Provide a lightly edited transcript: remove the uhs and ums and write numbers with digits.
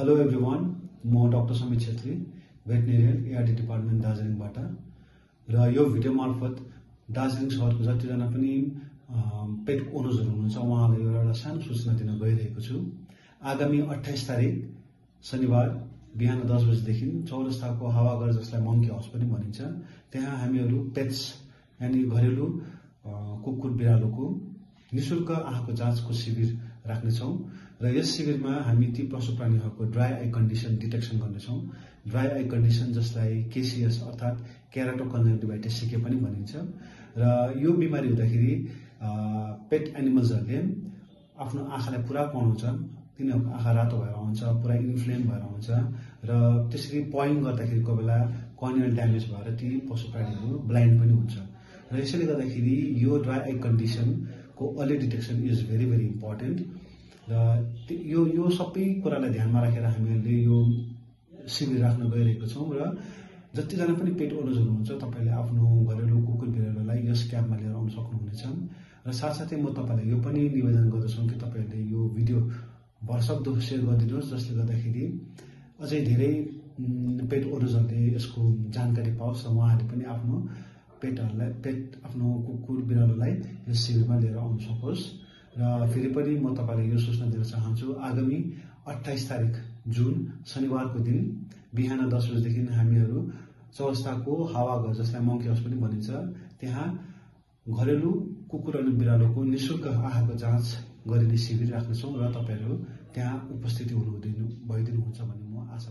Hello everyone, म doctor समित Chhetri, भेटनेरियन ARD department दार्जिलिङबाट। र यो भिडियो मार्फत दार्जिलिङ शहरको जतिजना पनि पेट ओनर्सहरू हुनुहुन्छ उहाँलाई एउटा सानो सूचना दिन गइरहेको छु। आगामी 28 तारिक शनिबार बिहान 10 बजेदेखि चौरस्ताको हावाघर, जसलाई मंकी हाउस पनि भनिन्छ, त्यहाँ हामीहरू पेट्स यानी घरेलु कुकुर बिरालोको निशुल्क आँखाको जाँचको शिविर राख्नेछौँ। र यस शिविरमा हामी ती पशु प्राणीहरूको ड्राई आई कन्डिसन डिटेक्सन गर्नेछौँ। ड्राई आई कन्डिसन, जसलाई केसीएस अर्थात् केराटो कन्जङ्टिभाइटिस सिके पनि भनिन्छ। र यो बिमारी हुँदाखेरि पेट एनिमल्सहरूले आफ्नो आँखालाई पुरा पढाउँछ, तिनीहरूको आँखा रातो भएर आउँछ, पुरा इन्फ्लेम भएर आउँछ र त्यसरी पोइङ गर्दाखेरि कोही बेला कर्नियल ड्यामेज भएर ती पशु प्राणीहरू ब्लाइन्ड पनि हुन्छ। र यसैले गर्दाखेरि यो ड्राई आई कन्डिसनको early detection is very very important. र यो सबै कुरालाई ध्यानमा राखेर हामीहरूले यो शिविर राख्न गइरहेको छौँ। र जतिजना पनि पेट ओनर्स हुनुहुन्छ, तपाईँले आफ्नो घरेलु कुकुर बिरालोलाई यस क्याम्पमा लिएर आउन सक्नुहुनेछ। र साथसाथै म तपाईँलाई यो पनि निवेदन गर्दछु कि तपाईँहरूले यो भिडियो भरसक्दो सेयर गरिदिनुहोस्, जसले गर्दाखेरि अझै धेरै पेट ओनर्सहरूले यसको जानकारी पाओस् र उहाँहरूले पनि आफ्नो आफ्नो कुकुर बिरालोलाई यस शिविरमा लिएर आउन सकोस्। र फेरि पनि म तपाईँलाई यो सूचना दिन चाहन्छु, आगामी 28 तारिक जुन शनिबारको दिन बिहान 10 बजेदेखि हामीहरू चौरस्ताको हावाघर, जसलाई मंकी हाउस पनि भनिन्छ, त्यहाँ घरेलु कुकुर अनि बिरालोको निशुल्क आँखाको जाँच गरिने शिविर राख्नेछौँ। र तपाईँहरू त्यहाँ उपस्थिति भइदिनुहुन्छ भन्ने म आशा